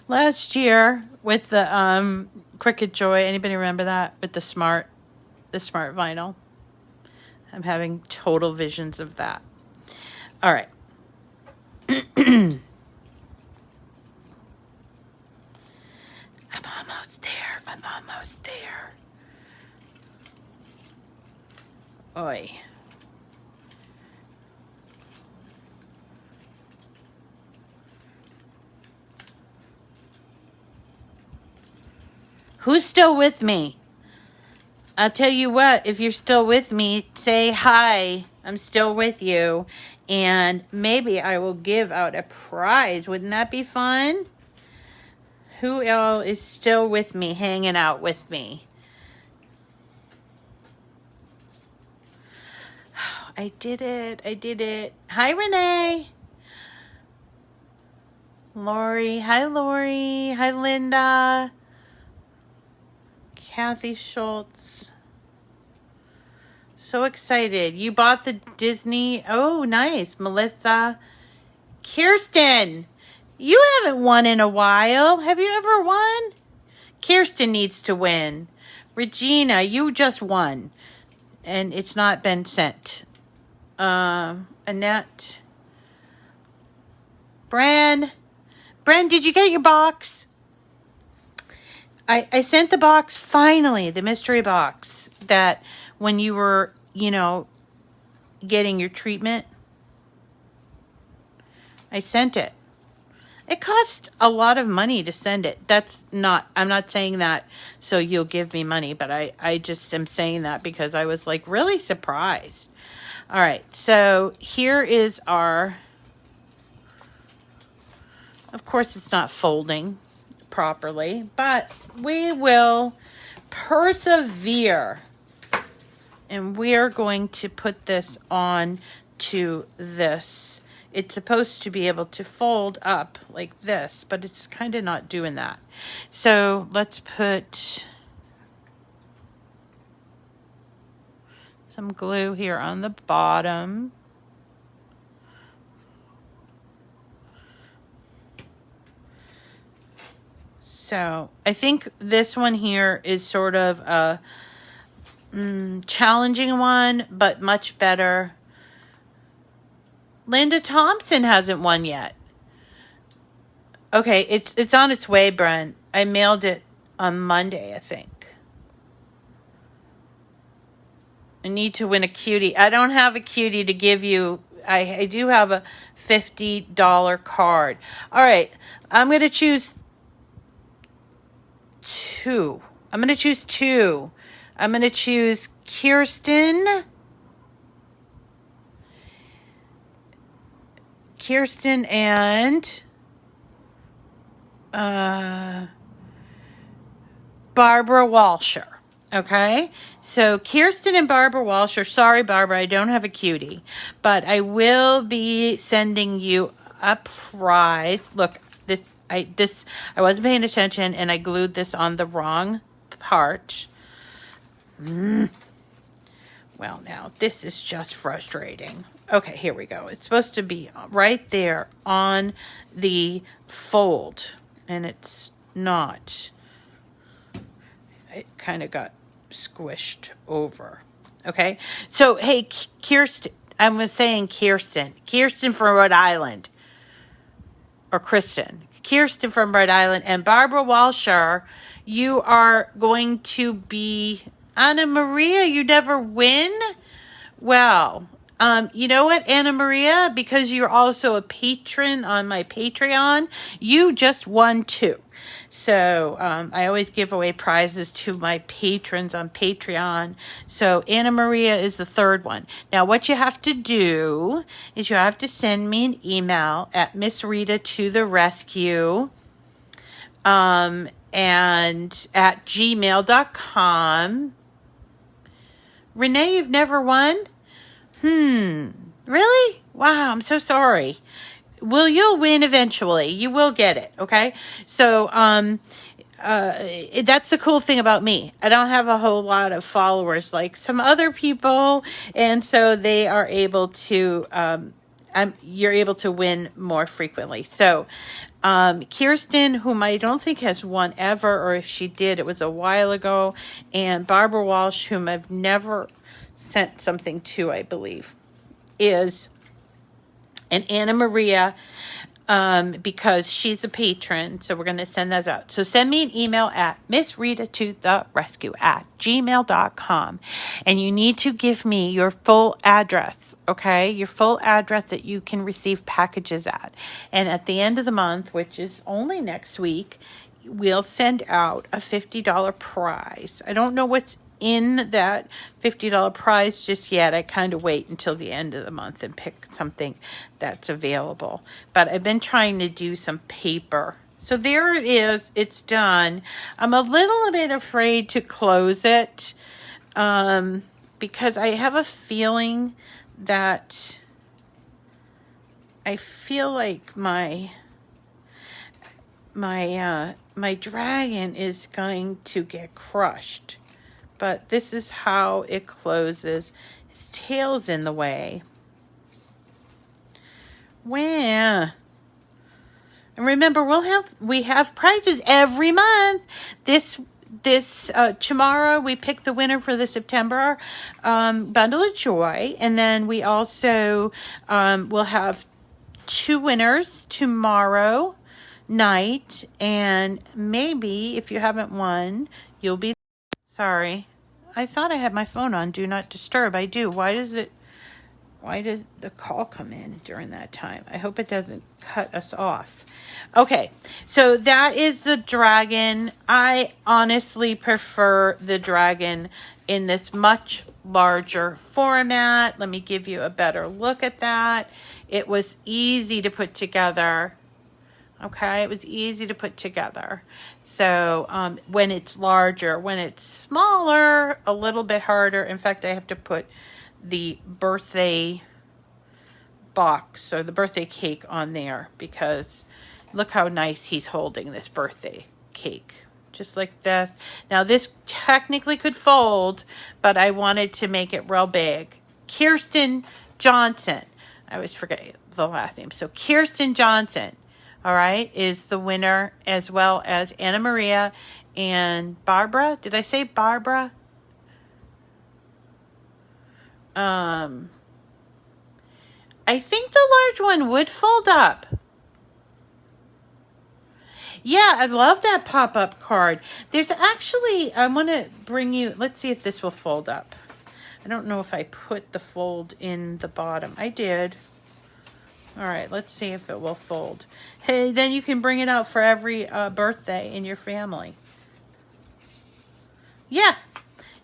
last year with the Cricut Joy. Anybody remember that? With the smart vinyl. I'm having total visions of that. All right. I'm almost there. I'm almost there. Oi. Who's still with me? I'll tell you what, if you're still with me, say hi. I'm still with you. And maybe I will give out a prize. Wouldn't that be fun? Who else is still with me, hanging out with me? I did it. I did it. Hi, Renee. Lori. Hi, Lori. Hi, Linda. Kathy Schultz. So excited. You bought the Disney. Oh, nice. Melissa. Kirsten. You haven't won in a while. Have you ever won? Kirsten needs to win. Regina, you just won. And it's not been sent. Annette. Bran, did you get your box? I sent the box finally, the mystery box that when you were, getting your treatment. I sent it. It costs a lot of money to send it. I'm not saying that so you'll give me money, but I just am saying that because I was like really surprised. All right, so here is our, of course it's not folding properly, but we will persevere. And we're going to put this on to this. It's supposed to be able to fold up like this, but it's kind of not doing that. So let's put some glue here on the bottom. So I think this one here is sort of a challenging one, but much better. Linda Thompson hasn't won yet. Okay, it's on its way, Brent. I mailed it on Monday, I think. I need to win a cutie. I don't have a cutie to give you. I do have a $50 card. All right, I'm going to choose two. I'm going to choose two. I'm going to choose Kirsten and Barbara Walsher. Okay? So Kirsten and Barbara Walsher. Sorry, Barbara, I don't have a cutie. But I will be sending you a prize. Look, I wasn't paying attention and I glued this on the wrong part. Well, now this is just frustrating. Okay, here we go. It's supposed to be right there on the fold, and it's not. It kind of got squished over. Okay, so hey, Kirsten, I'm saying Kirsten from Rhode Island, or Kristen. Kirsten from Rhode Island, and Barbara Walsher, you are going to be Anna Maria. You never win? Well, you know what, Anna Maria? Because you're also a patron on my Patreon, you just won too. So I always give away prizes to my patrons on Patreon. So Anna Maria is the third one. Now what you have to do is you have to send me an email at Miss Rita to the rescue and at gmail.com. Renee, you've never won? Really? Wow, I'm so sorry. Well, you'll win eventually. You will get it, okay? So, that's the cool thing about me. I don't have a whole lot of followers like some other people, and so they are able to, you're able to win more frequently. So, Kirsten, whom I don't think has won ever, or if she did, it was a while ago, and Barbara Walsh, whom I've never sent something to, I believe, is, and Anna Maria, because she's a patron, so we're going to send those out. So send me an email at missrita2therescue@gmail.com, and you need to give me your full address, okay? Your full address that you can receive packages at. And at the end of the month, which is only next week, we'll send out a $50 prize. I don't know what's in that $50 prize just yet. I kind of wait until the end of the month and pick something that's available. But I've been trying to do some paper. So there it is. It's done. I'm a little bit afraid to close it because I have a feeling that I feel like my dragon is going to get crushed. But this is how it closes. His tail's in the way. Wow. And remember, we have prizes every month. This tomorrow we pick the winner for the September bundle of joy, and then we also will have two winners tomorrow night, and maybe if you haven't won, you'll be. Sorry. I thought I had my phone on Do Not Disturb. I do. Why does it Why did the call come in during that time? I hope it doesn't cut us off. Okay, so that is the dragon. I honestly prefer the dragon in this much larger format. Let me give you a better look at that. It was easy to put together. Okay, it was easy to put together. So when it's larger, when it's smaller, a little bit harder. In fact, I have to put the birthday box or the birthday cake on there because look how nice he's holding this birthday cake. Just like this. Now this technically could fold, but I wanted to make it real big. Kirsten Johnson. I always forget the last name. So Kirsten Johnson, all right, is the winner, as well as Anna Maria and Barbara. Did I say Barbara? I think the large one would fold up. Yeah, I love that pop-up card. There's actually, I want to bring you, let's see if this will fold up. I don't know if I put the fold in the bottom. I did. All right, let's see if it will fold. Hey, then you can bring it out for every birthday in your family. Yeah,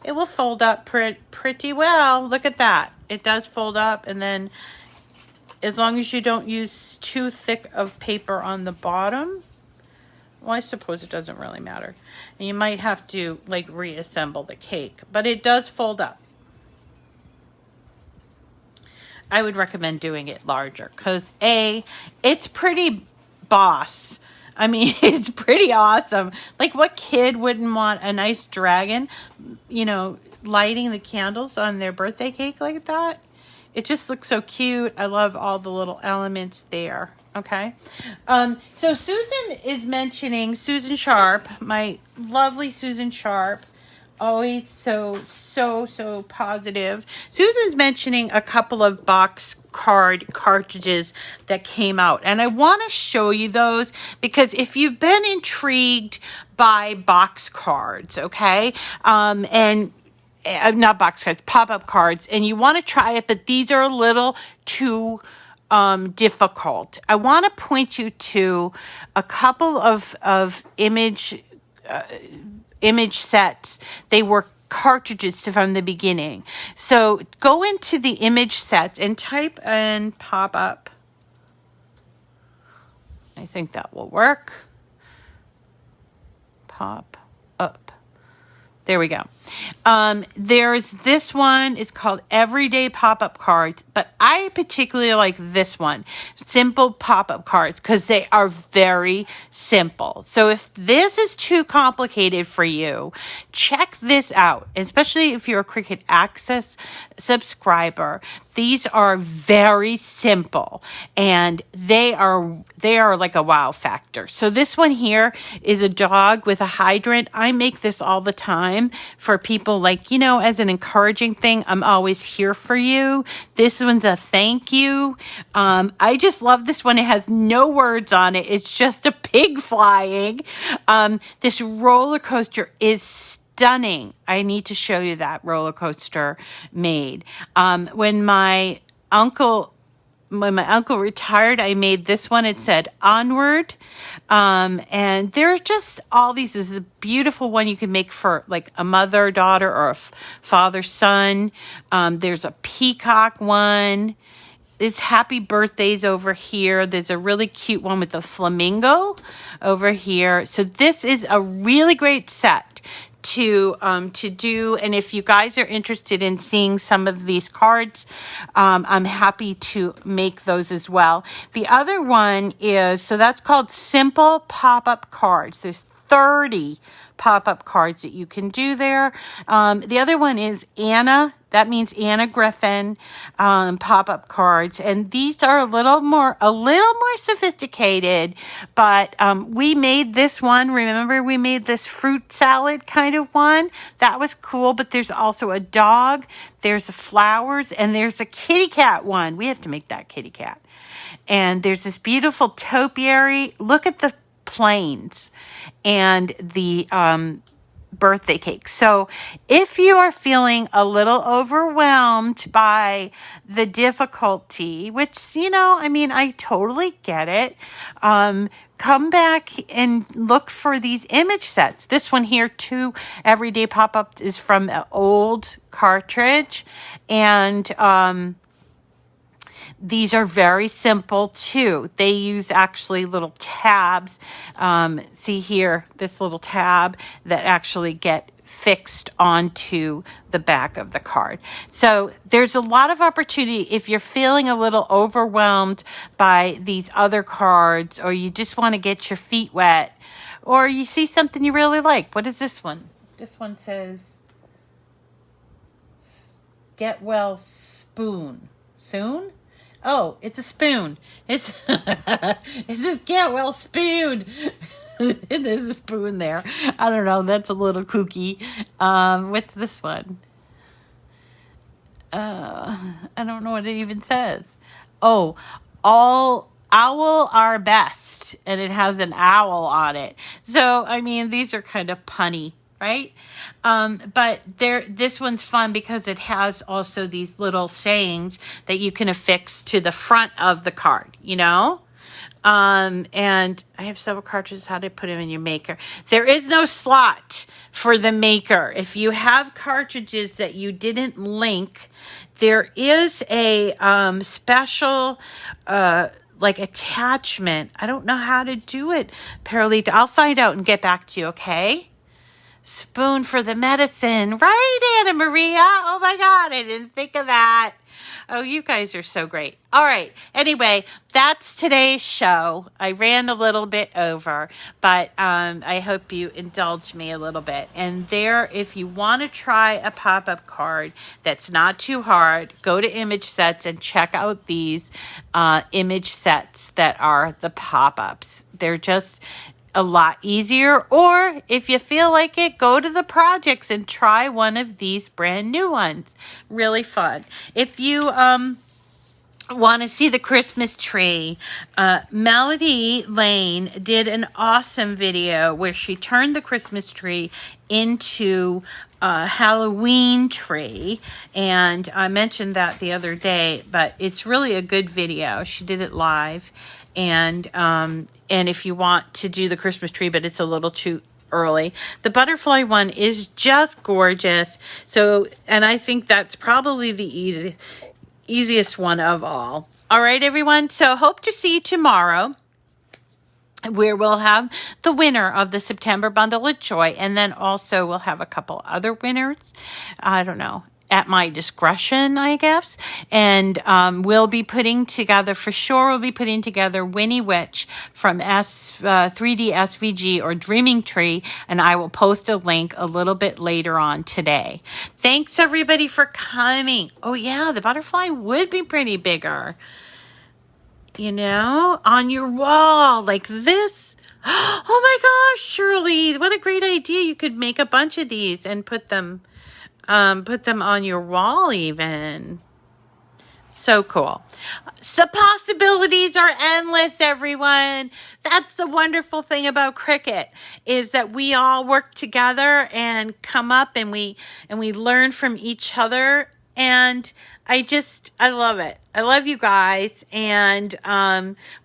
it will fold up pretty well. Look at that. It does fold up, and then as long as you don't use too thick of paper on the bottom, well, I suppose it doesn't really matter. And you might have to like reassemble the cake, but it does fold up. I would recommend doing it larger because it's pretty boss. I mean, it's pretty awesome. Like, what kid wouldn't want a nice dragon, lighting the candles on their birthday cake like that? It just looks so cute. I love all the little elements there. Okay. So Susan is mentioning, Susan Sharp, my lovely Susan Sharp, always so positive. Susan's mentioning a couple of box card cartridges that came out, and I want to show you those because if you've been intrigued by box cards, okay, and not box cards, pop-up cards, and you want to try it, but these are a little too difficult. I want to point you to a couple of image sets. They were cartridges from the beginning. So go into the image sets and type in pop-up. I think that will work. Pop up. There we go. There's this one. It's called Everyday Pop-Up Cards, but I particularly like this one, Simple Pop-Up Cards, because they are very simple. So if this is too complicated for you, check this out, especially if you're a Cricut Access subscriber. These are very simple, and they are like a wow factor. So this one here is a dog with a hydrant. I make this all the time for people, like, as an encouraging thing. I'm always here for you. This one's a thank you. I just love this one. It has no words on it. It's just a pig flying. This roller coaster is stunning. I need to show you that roller coaster made. When my uncle retired, I made this one. It said Onward. And there's just all these. This is a beautiful one you can make for like a mother, daughter, or a father, son. There's a peacock one. There's happy birthdays over here. There's a really cute one with a flamingo over here. So this is a really great set to do. And if you guys are interested in seeing some of these cards, I'm happy to make those as well. The other one is, so that's called Simple Pop-Up Cards. There's 30 pop-up cards that you can do there. The other one is Anna. That means Anna Griffin pop-up cards, and these are a little more sophisticated. But we made this one. Remember, we made this fruit salad kind of one. That was cool. But there's also a dog. There's flowers, and there's a kitty cat one. We have to make that kitty cat. And there's this beautiful topiary. Look at the planes and the birthday cake. So if you are feeling a little overwhelmed by the difficulty, which, I totally get it. Come back and look for these image sets. This one here, 2 Everyday Pop-Ups, is from an old cartridge. And these are very simple too. They use actually little tabs. See here, this little tab that actually get fixed onto the back of the card. So there's a lot of opportunity if you're feeling a little overwhelmed by these other cards, or you just want to get your feet wet, or you see something you really like. What is this one? This one says, get well spoon. Soon? Oh, it's a spoon. It's this get well spoon. There's a spoon there. I don't know. That's a little kooky. What's this one? I don't know what it even says. Oh, all owl our best. And it has an owl on it. So, these are kind of punny, right? But this one's fun because it has also these little sayings that you can affix to the front of the card, and I have several cartridges. How to put them in your maker. There is no slot for the maker. If you have cartridges that you didn't link, there is a special attachment. I don't know how to do it, Paralita. I'll find out and get back to you, okay? Spoon for the medicine. Right, Anna Maria? Oh my God, I didn't think of that. Oh, you guys are so great. All right. Anyway, that's today's show. I ran a little bit over, but I hope you indulge me a little bit. And there, if you want to try a pop-up card that's not too hard, go to Image Sets and check out these image sets that are the pop-ups. They're just a lot easier. Or if you feel like it, go to the projects and try one of these brand new ones. Really fun. If you want to see the Christmas tree, Melody Lane did an awesome video where she turned the Christmas tree into a Halloween tree, and I mentioned that the other day, but it's really a good video. She did it live, and if you want to do the Christmas tree, but it's a little too early, the butterfly one is just gorgeous. So, and I think that's probably the easiest one of all. All right, everyone. So hope to see you tomorrow, where we'll have the winner of the September Bundle of Joy. And then also we'll have a couple other winners. I don't know, at my discretion, I guess. And we'll be putting together, for sure, Winnie Witch from 3D SVG or Dreaming Tree. And I will post a link a little bit later on today. Thanks, everybody, for coming. Oh, yeah, the butterfly would be pretty bigger. On your wall like this. Oh my gosh, Shirley, what a great idea. You could make a bunch of these and put them on your wall even. So cool. The possibilities are endless, everyone. That's the wonderful thing about Cricut, is that we all work together and come up and we learn from each other. And I love it. I love you guys, and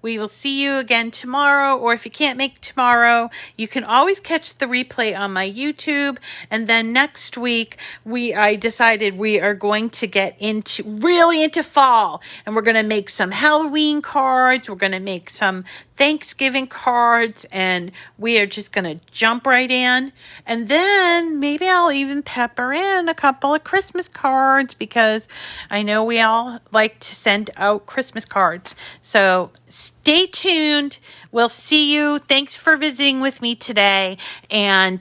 we will see you again tomorrow, or if you can't make tomorrow, you can always catch the replay on my YouTube. And then next week, I decided we are going to get really into fall, and we're going to make some Halloween cards, we're going to make some Thanksgiving cards, and we are just going to jump right in. And then maybe I'll even pepper in a couple of Christmas cards, because I know we all like to send out Christmas cards. So stay tuned. We'll see you. Thanks for visiting with me today. And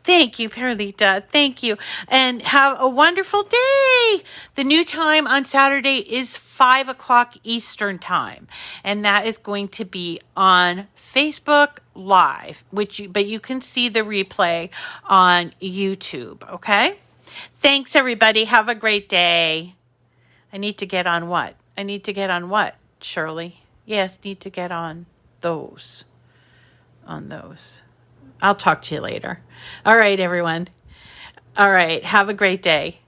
thank you, Perlita. Thank you. And have a wonderful day. The new time on Saturday is 5 o'clock Eastern time. And that is going to be on Facebook Live, but you can see the replay on YouTube. Okay? Thanks, everybody. Have a great day. I need to get on what? Shirley? Yes, need to get on those. On those. I'll talk to you later. All right, everyone. All right. Have a great day.